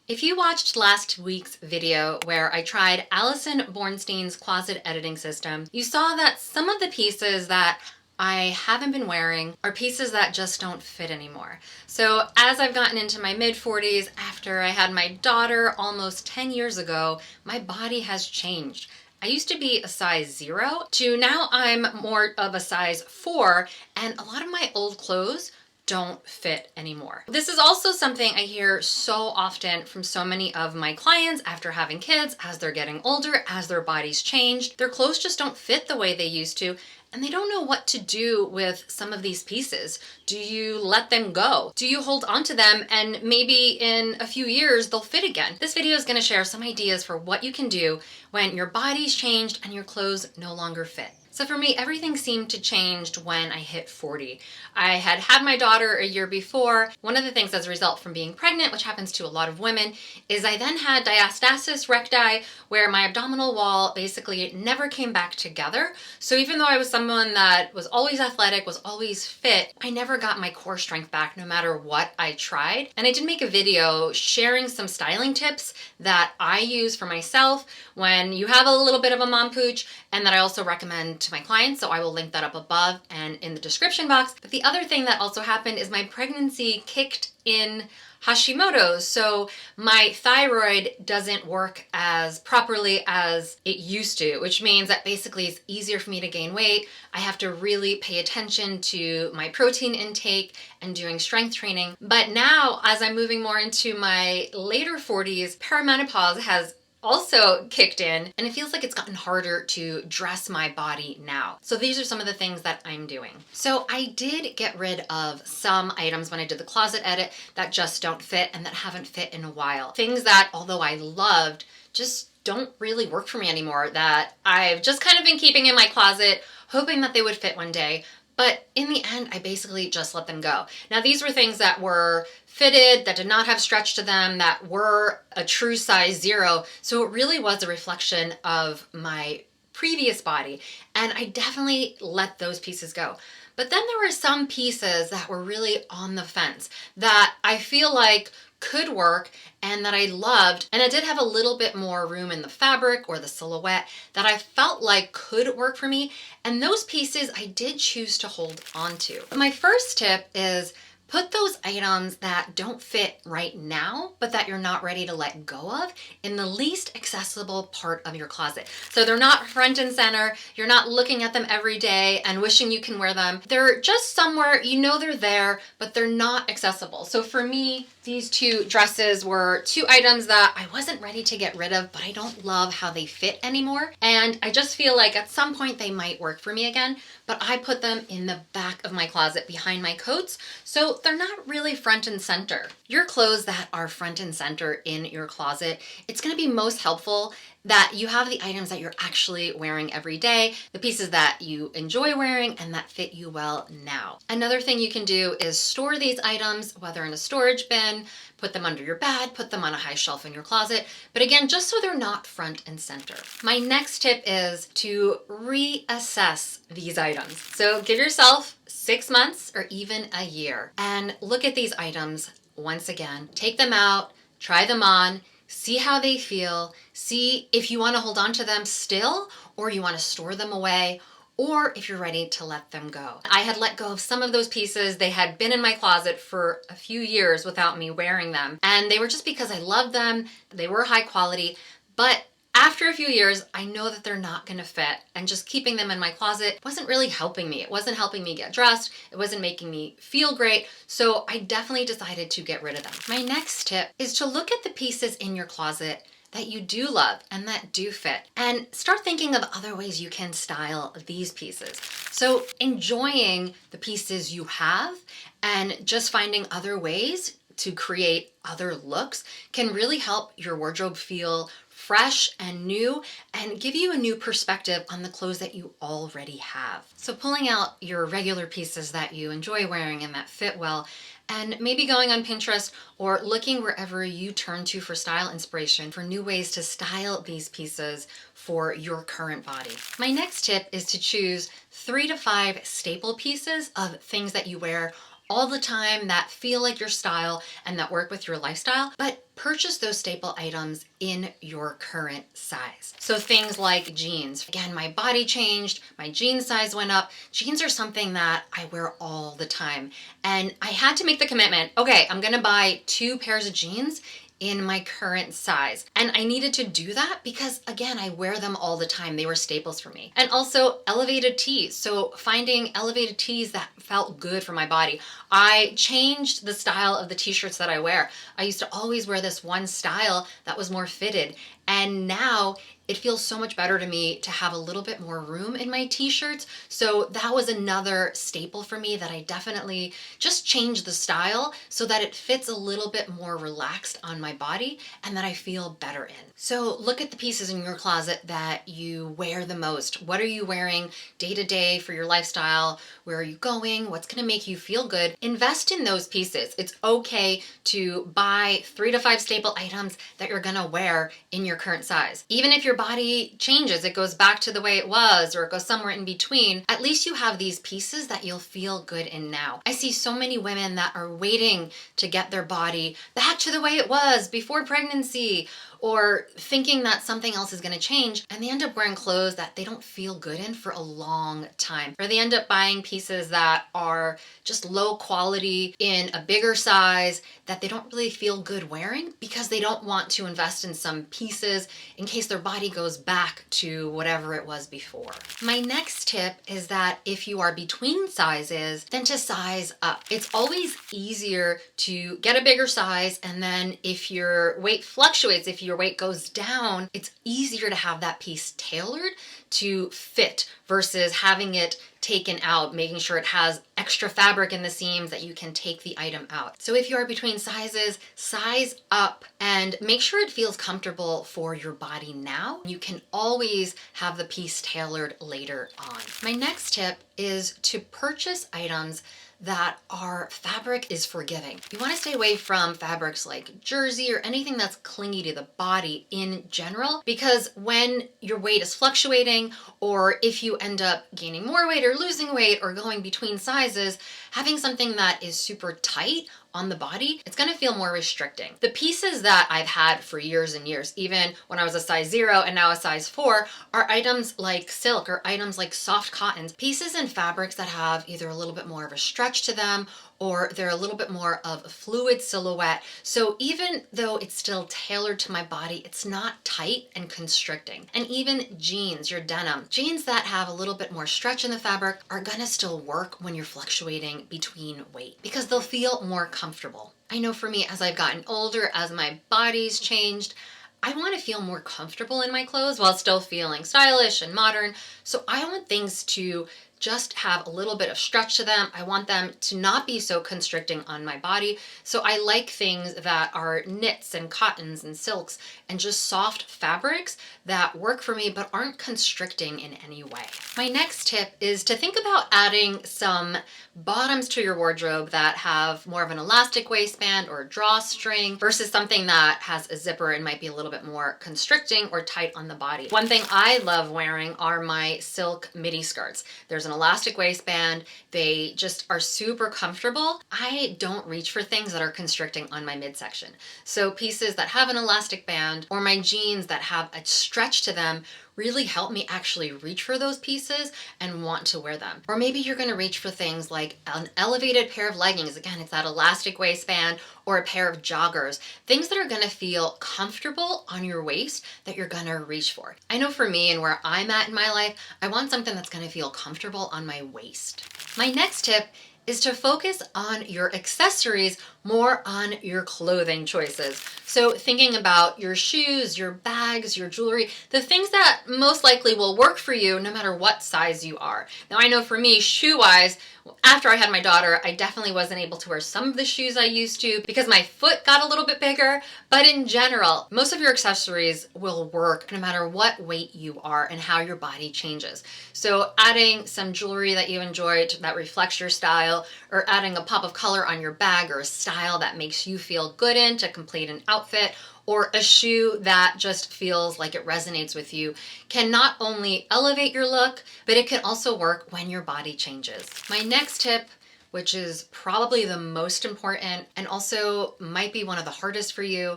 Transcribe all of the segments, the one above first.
If you watched last week's video where I tried Alison Bornstein's closet editing system, you saw that some of the pieces that I haven't been wearing are pieces that just don't fit anymore. So as I've gotten into my mid-40s, after I had my daughter almost 10 years ago, my body has changed. I used to be a size 0 to now I'm more of a size 4, and a lot of my old clothes don't fit anymore. This is also something I hear so often from so many of my clients after having kids, as they're getting older, as their bodies changed. Their clothes just don't fit the way they used to, and they don't know what to do with some of these pieces. Do you let them go? Do you hold on to them and maybe in a few years they'll fit again? This video is going to share some ideas for what you can do when your body's changed and your clothes no longer fit. So for me, everything seemed to change when I hit 40. I had had my daughter a year before. One of the things as a result from being pregnant, which happens to a lot of women, is I then had diastasis recti, where my abdominal wall basically never came back together. So even though I was someone that was always athletic, was always fit, I never got my core strength back no matter what I tried. And I did make a video sharing some styling tips that I use for myself when you have a little bit of a mom pooch, and that I also recommend to my clients, so I will link that up above and in the description box. But the other thing that also happened is my pregnancy kicked in Hashimoto's, so my thyroid doesn't work as properly as it used to, which means that basically it's easier for me to gain weight. I have to really pay attention to my protein intake and doing strength training. But now, as I'm moving more into my later 40s, perimenopause has also kicked in, and it feels like it's gotten harder to dress my body now. So these are some of the things that I'm doing. So I did get rid of some items when I did the closet edit that just don't fit and that haven't fit in a while. Things that, although I loved, just don't really work for me anymore, that I've just kind of been keeping in my closet, hoping that they would fit one day. But in the end, I basically just let them go. Now, these were things that were fitted, that did not have stretch to them, that were a true size 0. So it really was a reflection of my previous body. And I definitely let those pieces go. But then there were some pieces that were really on the fence that I feel like could work and that I loved, and it did have a little bit more room in the fabric or the silhouette that I felt like could work for me, and those pieces I did choose to hold on to. My first tip is put those items that don't fit right now, but that you're not ready to let go of, in the least accessible part of your closet. So they're not front and center, you're not looking at them every day and wishing you can wear them. They're just somewhere, you know they're there, but they're not accessible. So for me, these two dresses were two items that I wasn't ready to get rid of, but I don't love how they fit anymore. And I just feel like at some point they might work for me again, but I put them in the back of my closet behind my coats, so they're not really front and center. Your clothes that are front and center in your closet, it's gonna be most helpful that you have the items that you're actually wearing every day, the pieces that you enjoy wearing and that fit you well now. Another thing you can do is store these items, whether in a storage bin, put them under your bed, put them on a high shelf in your closet, but again, just so they're not front and center. My next tip is to reassess these items. So give yourself 6 months or even a year and look at these items once again. Take them out, try them on, see how they feel, see if you want to hold on to them still or you want to store them away, or if you're ready to let them go. I had let go of some of those pieces. They had been in my closet for a few years without me wearing them, and they were just because I loved them, they were high quality, but after a few years, I know that they're not gonna fit, and just keeping them in my closet wasn't really helping me. It wasn't helping me get dressed, it wasn't making me feel great, so I definitely decided to get rid of them. My next tip is to look at the pieces in your closet that you do love and that do fit, and start thinking of other ways you can style these pieces. So enjoying the pieces you have and just finding other ways to create other looks can really help your wardrobe feel fresh and new and give you a new perspective on the clothes that you already have. So pulling out your regular pieces that you enjoy wearing and that fit well, and maybe going on Pinterest or looking wherever you turn to for style inspiration for new ways to style these pieces for your current body. My next tip is to choose 3 to 5 staple pieces of things that you wear all the time that feel like your style and that work with your lifestyle, but purchase those staple items in your current size. So things like jeans. Again, my body changed, my jean size went up. Jeans are something that I wear all the time. And I had to make the commitment, okay, I'm gonna buy 2 pairs of jeans in my current size. And I needed to do that because, again, I wear them all the time. They were staples for me. And also elevated tees. So finding elevated tees that felt good for my body. I changed the style of the t-shirts that I wear. I used to always wear this one style that was more fitted. And now it feels so much better to me to have a little bit more room in my t-shirts. So that was another staple for me that I definitely just changed the style so that it fits a little bit more relaxed on my body and that I feel better in. So look at the pieces in your closet that you wear the most. What are you wearing day to day for your lifestyle? Where are you going? What's gonna make you feel good? Invest in those pieces. It's okay to buy 3 to 5 staple items that you're gonna wear in your current size. Even if your body changes, it goes back to the way it was or it goes somewhere in between, at least you have these pieces that you'll feel good in now. I see so many women that are waiting to get their body back to the way it was before pregnancy, or thinking that something else is going to change, and they end up wearing clothes that they don't feel good in for a long time. Or they end up buying pieces that are just low quality in a bigger size that they don't really feel good wearing because they don't want to invest in some pieces in case their body goes back to whatever it was before. My next tip is that if you are between sizes, then to size up. It's always easier to get a bigger size, and then if your weight fluctuates, if your weight goes down, it's easier to have that piece tailored to fit versus having it taken out, making sure it has extra fabric in the seams that you can take the item out. So if you are between sizes, size up and make sure it feels comfortable for your body now. You can always have the piece tailored later on. My next tip is to purchase items that our fabric is forgiving. You want to stay away from fabrics like jersey or anything that's clingy to the body in general, because when your weight is fluctuating, or if you end up gaining more weight or losing weight or going between sizes, having something that is super tight on the body, it's going to feel more restricting. The pieces that I've had for years and years, even when I was a size 0 and now a size 4, are items like silk or items like soft cottons, pieces and fabrics that have either a little bit more of a stretch to them or they're a little bit more of a fluid silhouette. So even though it's still tailored to my body, it's not tight and constricting. And even jeans, your denim, jeans that have a little bit more stretch in the fabric are gonna still work when you're fluctuating between weight because they'll feel more comfortable. I know for me, as I've gotten older, as my body's changed, I want to feel more comfortable in my clothes while still feeling stylish and modern. So I want things to just have a little bit of stretch to them. I want them to not be so constricting on my body. So I like things that are knits and cottons and silks and just soft fabrics that work for me but aren't constricting in any way. My next tip is to think about adding some bottoms to your wardrobe that have more of an elastic waistband or a drawstring versus something that has a zipper and might be a little bit more constricting or tight on the body. One thing I love wearing are my silk midi skirts. There's an elastic waistband. They just are super comfortable. I don't reach for things that are constricting on my midsection. So pieces that have an elastic band or my jeans that have a stretch to them really help me actually reach for those pieces and want to wear them. Or maybe you're gonna reach for things like an elevated pair of leggings. Again, it's that elastic waistband, or a pair of joggers. Things that are gonna feel comfortable on your waist that you're gonna reach for. I know for me and where I'm at in my life, I want something that's gonna feel comfortable on my waist. My next tip is to focus on your accessories more on your clothing choices. So thinking about your shoes, your bags, your jewelry, the things that most likely will work for you no matter what size you are. Now I know for me, shoe-wise, after I had my daughter, I definitely wasn't able to wear some of the shoes I used to because my foot got a little bit bigger. But in general, most of your accessories will work no matter what weight you are and how your body changes. So adding some jewelry that you enjoy that reflects your style, or adding a pop of color on your bag or a style that makes you feel good in to complete an outfit, or a shoe that just feels like it resonates with you, can not only elevate your look, but it can also work when your body changes. My next tip, which is probably the most important and also might be one of the hardest for you,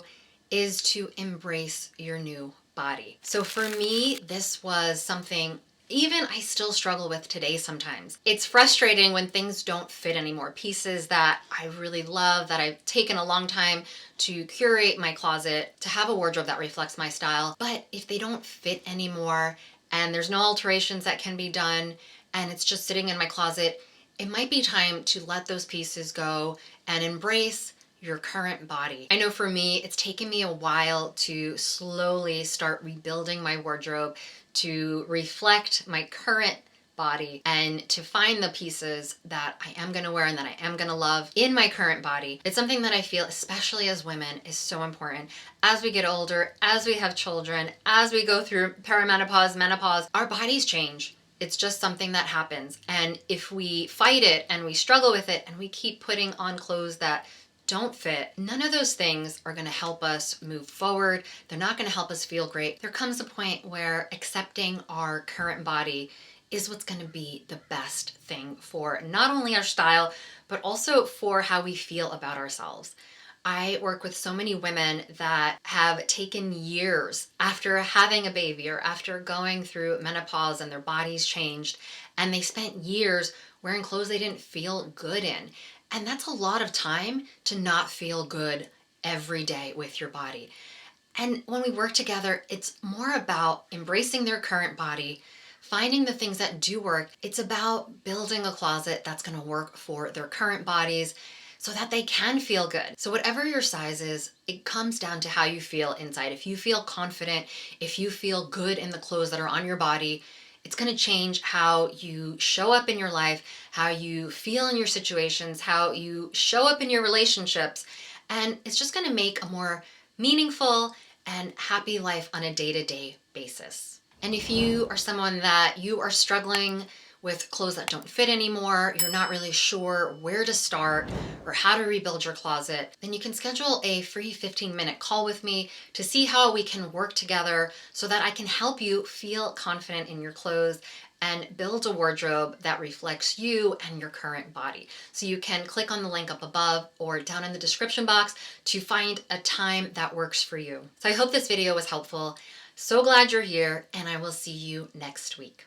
is to embrace your new body. So for me, this was something even I still struggle with today sometimes. It's frustrating when things don't fit anymore. Pieces that I really love, that I've taken a long time to curate my closet, to have a wardrobe that reflects my style. But if they don't fit anymore and there's no alterations that can be done and it's just sitting in my closet, it might be time to let those pieces go and embrace your current body. I know for me, it's taken me a while to slowly start rebuilding my wardrobe to reflect my current body and to find the pieces that I am gonna wear and that I am gonna love in my current body. It's something that I feel, especially as women, is so important. As we get older, as we have children, as we go through perimenopause, menopause, our bodies change. It's just something that happens. And if we fight it and we struggle with it and we keep putting on clothes that don't fit, none of those things are going to help us move forward. They're not going to help us feel great. There comes a point where accepting our current body is what's going to be the best thing for not only our style, but also for how we feel about ourselves. I work with so many women that have taken years after having a baby or after going through menopause and their bodies changed, and they spent years wearing clothes they didn't feel good in. And that's a lot of time to not feel good every day with your body. And when we work together, it's more about embracing their current body, finding the things that do work. It's about building a closet that's going to work for their current bodies so that they can feel good. So whatever your size is, it comes down to how you feel inside. If you feel confident, if you feel good in the clothes that are on your body, it's going to change how you show up in your life, how you feel in your situations, how you show up in your relationships. And it's just going to make a more meaningful and happy life on a day-to-day basis. And if you are someone that you are struggling with clothes that don't fit anymore, you're not really sure where to start or how to rebuild your closet, then you can schedule a free 15-minute call with me to see how we can work together so that I can help you feel confident in your clothes and build a wardrobe that reflects you and your current body. So you can click on the link up above or down in the description box to find a time that works for you. So I hope this video was helpful. So glad you're here, and I will see you next week.